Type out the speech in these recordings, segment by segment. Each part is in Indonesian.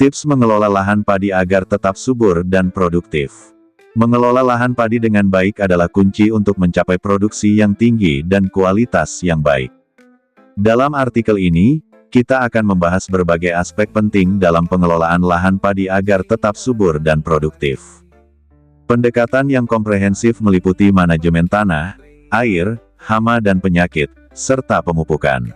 Tips mengelola lahan padi agar tetap subur dan produktif. Mengelola lahan padi dengan baik adalah kunci untuk mencapai produksi yang tinggi dan kualitas yang baik. Dalam artikel ini, kita akan membahas berbagai aspek penting dalam pengelolaan lahan padi agar tetap subur dan produktif. Pendekatan yang komprehensif meliputi manajemen tanah, air, hama dan penyakit, serta pemupukan.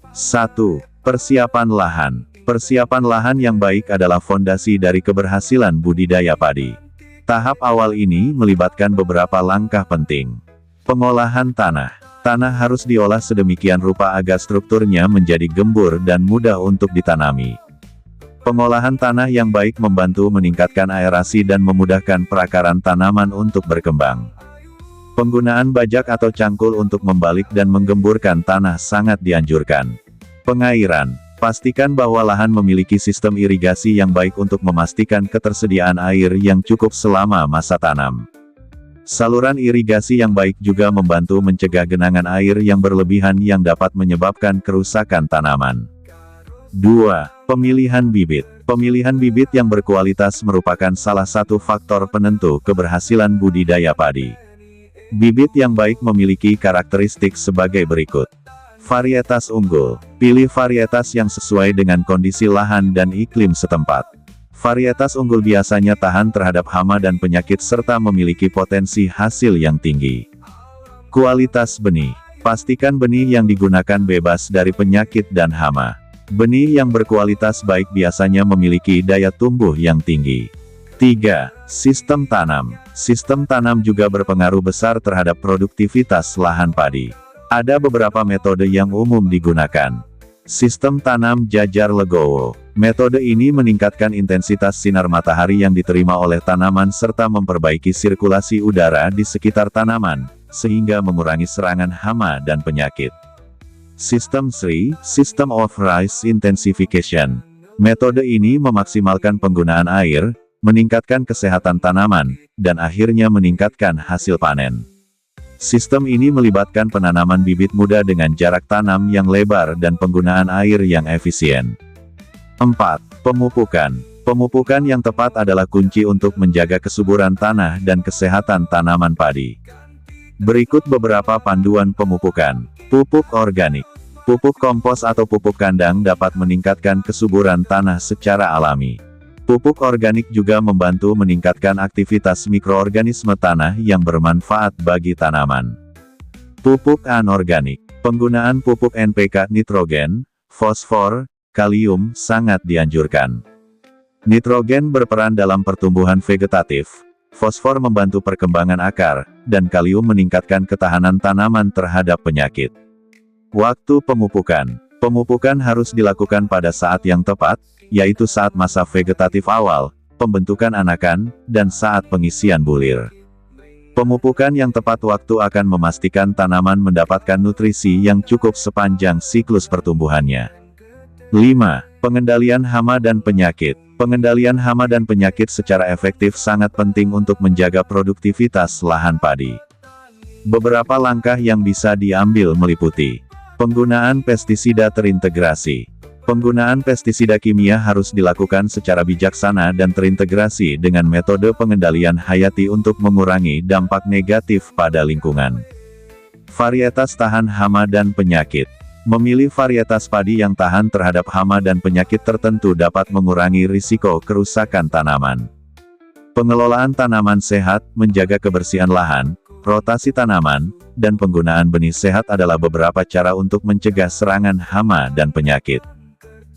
1. Persiapan lahan. Persiapan lahan yang baik adalah fondasi dari keberhasilan budidaya padi. Tahap awal ini melibatkan beberapa langkah penting. Pengolahan tanah. Tanah harus diolah sedemikian rupa agar strukturnya menjadi gembur dan mudah untuk ditanami. Pengolahan tanah yang baik membantu meningkatkan aerasi dan memudahkan perakaran tanaman untuk berkembang. Penggunaan bajak atau cangkul untuk membalik dan menggemburkan tanah sangat dianjurkan. Pengairan. Pastikan bahwa lahan memiliki sistem irigasi yang baik untuk memastikan ketersediaan air yang cukup selama masa tanam. Saluran irigasi yang baik juga membantu mencegah genangan air yang berlebihan yang dapat menyebabkan kerusakan tanaman. 2. Pemilihan bibit. Pemilihan bibit yang berkualitas merupakan salah satu faktor penentu keberhasilan budidaya padi. Bibit yang baik memiliki karakteristik sebagai berikut. Varietas unggul. Pilih varietas yang sesuai dengan kondisi lahan dan iklim setempat. Varietas unggul biasanya tahan terhadap hama dan penyakit serta memiliki potensi hasil yang tinggi. Kualitas benih. Pastikan benih yang digunakan bebas dari penyakit dan hama. Benih yang berkualitas baik biasanya memiliki daya tumbuh yang tinggi. 3. Sistem tanam. Sistem tanam juga berpengaruh besar terhadap produktivitas lahan padi. Ada beberapa metode yang umum digunakan. Sistem tanam jajar legowo. Metode ini meningkatkan intensitas sinar matahari yang diterima oleh tanaman serta memperbaiki sirkulasi udara di sekitar tanaman, sehingga mengurangi serangan hama dan penyakit. Sistem SRI, System of Rice Intensification. Metode ini memaksimalkan penggunaan air, meningkatkan kesehatan tanaman, dan akhirnya meningkatkan hasil panen. Sistem ini melibatkan penanaman bibit muda dengan jarak tanam yang lebar dan penggunaan air yang efisien. 4. Pemupukan. Pemupukan yang tepat adalah kunci untuk menjaga kesuburan tanah dan kesehatan tanaman padi. Berikut beberapa panduan pemupukan. Pupuk organik. Pupuk kompos atau pupuk kandang dapat meningkatkan kesuburan tanah secara alami. Pupuk organik juga membantu meningkatkan aktivitas mikroorganisme tanah yang bermanfaat bagi tanaman. Pupuk anorganik. Penggunaan pupuk NPK nitrogen, fosfor, kalium sangat dianjurkan. Nitrogen berperan dalam pertumbuhan vegetatif, fosfor membantu perkembangan akar, dan kalium meningkatkan ketahanan tanaman terhadap penyakit. Waktu pemupukan. Pemupukan harus dilakukan pada saat yang tepat, yaitu saat masa vegetatif awal, pembentukan anakan, dan saat pengisian bulir. Pemupukan yang tepat waktu akan memastikan tanaman mendapatkan nutrisi yang cukup sepanjang siklus pertumbuhannya. 5. Pengendalian hama dan penyakit. Pengendalian hama dan penyakit secara efektif sangat penting untuk menjaga produktivitas lahan padi. Beberapa langkah yang bisa diambil meliputi penggunaan pestisida terintegrasi. Penggunaan pestisida kimia harus dilakukan secara bijaksana dan terintegrasi dengan metode pengendalian hayati untuk mengurangi dampak negatif pada lingkungan. Varietas tahan hama dan penyakit. Memilih varietas padi yang tahan terhadap hama dan penyakit tertentu dapat mengurangi risiko kerusakan tanaman. Pengelolaan tanaman sehat, menjaga kebersihan lahan, rotasi tanaman, dan penggunaan benih sehat adalah beberapa cara untuk mencegah serangan hama dan penyakit.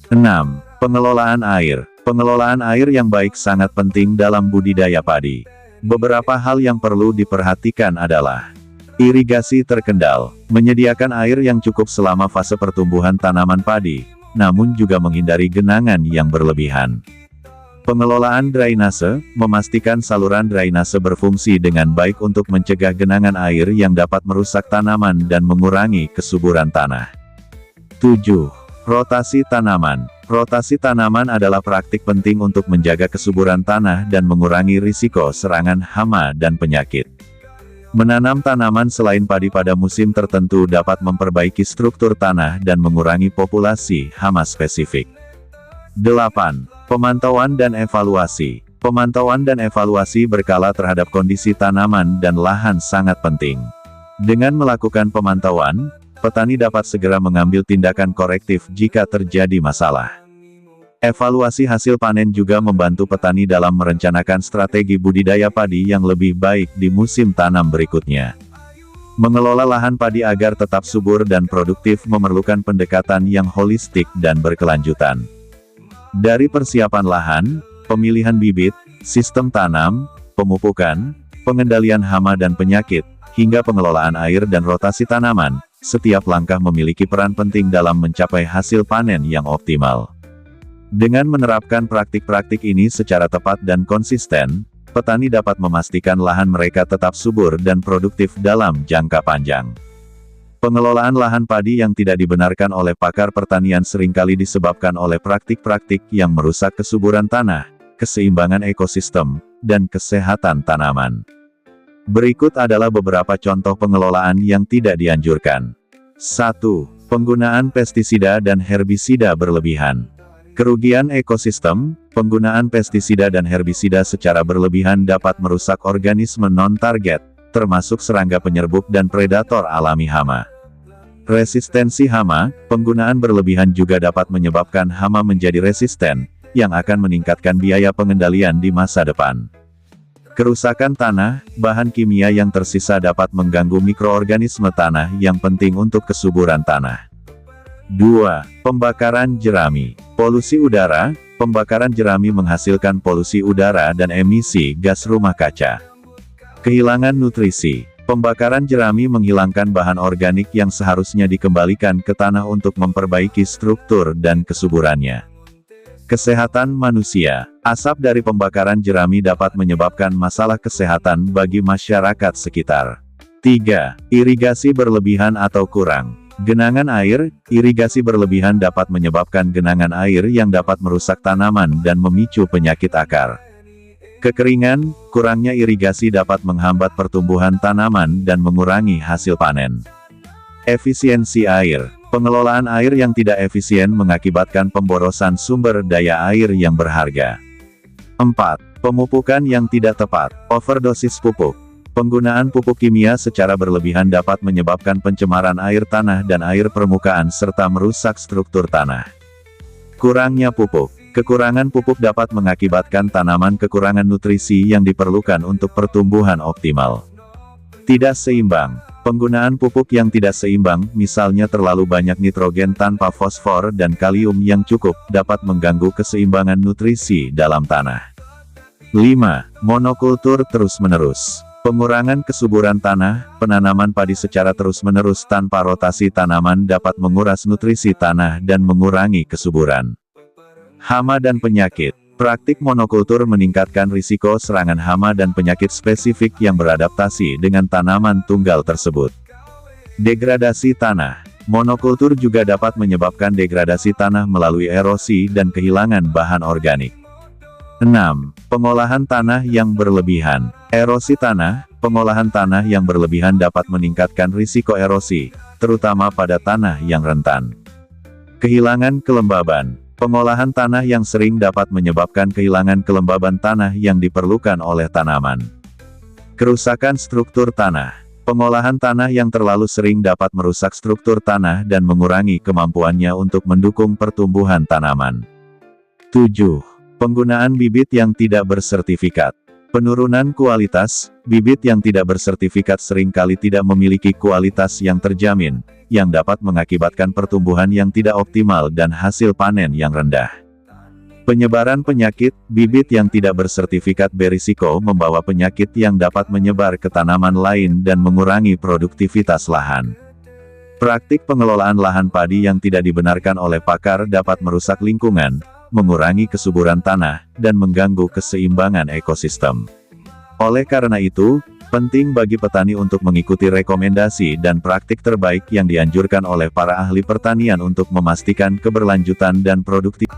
6. Pengelolaan air. Pengelolaan air yang baik sangat penting dalam budidaya padi. Beberapa hal yang perlu diperhatikan adalah irigasi terkendal, menyediakan air yang cukup selama fase pertumbuhan tanaman padi, namun juga menghindari genangan yang berlebihan. Pengelolaan drainase, memastikan saluran drainase berfungsi dengan baik untuk mencegah genangan air yang dapat merusak tanaman dan mengurangi kesuburan tanah. 7. Rotasi tanaman. Rotasi tanaman adalah praktik penting untuk menjaga kesuburan tanah dan mengurangi risiko serangan hama dan penyakit. Menanam tanaman selain padi pada musim tertentu dapat memperbaiki struktur tanah dan mengurangi populasi hama spesifik. 8. Pemantauan dan evaluasi. Pemantauan dan evaluasi berkala terhadap kondisi tanaman dan lahan sangat penting. Dengan melakukan pemantauan, petani dapat segera mengambil tindakan korektif jika terjadi masalah. Evaluasi hasil panen juga membantu petani dalam merencanakan strategi budidaya padi yang lebih baik di musim tanam berikutnya. Mengelola lahan padi agar tetap subur dan produktif memerlukan pendekatan yang holistik dan berkelanjutan. Dari persiapan lahan, pemilihan bibit, sistem tanam, pemupukan, pengendalian hama dan penyakit, hingga pengelolaan air dan rotasi tanaman, setiap langkah memiliki peran penting dalam mencapai hasil panen yang optimal. Dengan menerapkan praktik-praktik ini secara tepat dan konsisten, petani dapat memastikan lahan mereka tetap subur dan produktif dalam jangka panjang. Pengelolaan lahan padi yang tidak dibenarkan oleh pakar pertanian seringkali disebabkan oleh praktik-praktik yang merusak kesuburan tanah, keseimbangan ekosistem, dan kesehatan tanaman. Berikut adalah beberapa contoh pengelolaan yang tidak dianjurkan. 1. Penggunaan pestisida dan herbisida berlebihan. Kerugian ekosistem, penggunaan pestisida dan herbisida secara berlebihan dapat merusak organisme non-target, termasuk serangga penyerbuk dan predator alami hama. Resistensi hama, penggunaan berlebihan juga dapat menyebabkan hama menjadi resisten, yang akan meningkatkan biaya pengendalian di masa depan. Kerusakan tanah, bahan kimia yang tersisa dapat mengganggu mikroorganisme tanah yang penting untuk kesuburan tanah. 2. Pembakaran jerami. Polusi udara, pembakaran jerami menghasilkan polusi udara dan emisi gas rumah kaca. Kehilangan nutrisi. Pembakaran jerami menghilangkan bahan organik yang seharusnya dikembalikan ke tanah untuk memperbaiki struktur dan kesuburannya. Kesehatan manusia. Asap dari pembakaran jerami dapat menyebabkan masalah kesehatan bagi masyarakat sekitar. 3. Irigasi berlebihan atau kurang. Genangan air, irigasi berlebihan dapat menyebabkan genangan air yang dapat merusak tanaman dan memicu penyakit akar. Kekeringan, kurangnya irigasi dapat menghambat pertumbuhan tanaman dan mengurangi hasil panen. Efisiensi air. Pengelolaan air yang tidak efisien mengakibatkan pemborosan sumber daya air yang berharga. 4. Pemupukan yang tidak tepat. Overdosis pupuk. Penggunaan pupuk kimia secara berlebihan dapat menyebabkan pencemaran air tanah dan air permukaan serta merusak struktur tanah. Kurangnya pupuk. Kekurangan pupuk dapat mengakibatkan tanaman kekurangan nutrisi yang diperlukan untuk pertumbuhan optimal. Tidak seimbang. Penggunaan pupuk yang tidak seimbang, misalnya terlalu banyak nitrogen tanpa fosfor dan kalium yang cukup, dapat mengganggu keseimbangan nutrisi dalam tanah. 5. Monokultur terus-menerus. Pengurangan kesuburan tanah, penanaman padi secara terus-menerus tanpa rotasi tanaman dapat menguras nutrisi tanah dan mengurangi kesuburan. Hama dan penyakit. Praktik monokultur meningkatkan risiko serangan hama dan penyakit spesifik yang beradaptasi dengan tanaman tunggal tersebut. Degradasi tanah. Monokultur juga dapat menyebabkan degradasi tanah melalui erosi dan kehilangan bahan organik. 6. Pengolahan tanah yang berlebihan. Erosi tanah, pengolahan tanah yang berlebihan dapat meningkatkan risiko erosi, terutama pada tanah yang rentan. Kehilangan kelembaban. Pengolahan tanah yang sering dapat menyebabkan kehilangan kelembaban tanah yang diperlukan oleh tanaman. Kerusakan struktur tanah. Pengolahan tanah yang terlalu sering dapat merusak struktur tanah dan mengurangi kemampuannya untuk mendukung pertumbuhan tanaman. 7. Penggunaan bibit yang tidak bersertifikat. Penurunan kualitas, bibit yang tidak bersertifikat seringkali tidak memiliki kualitas yang terjamin, yang dapat mengakibatkan pertumbuhan yang tidak optimal dan hasil panen yang rendah. Penyebaran penyakit, bibit yang tidak bersertifikat berisiko membawa penyakit yang dapat menyebar ke tanaman lain dan mengurangi produktivitas lahan. Praktik pengelolaan lahan padi yang tidak dibenarkan oleh pakar dapat merusak lingkungan, mengurangi kesuburan tanah, dan mengganggu keseimbangan ekosistem. Oleh karena itu, penting bagi petani untuk mengikuti rekomendasi dan praktik terbaik yang dianjurkan oleh para ahli pertanian untuk memastikan keberlanjutan dan produktivitas.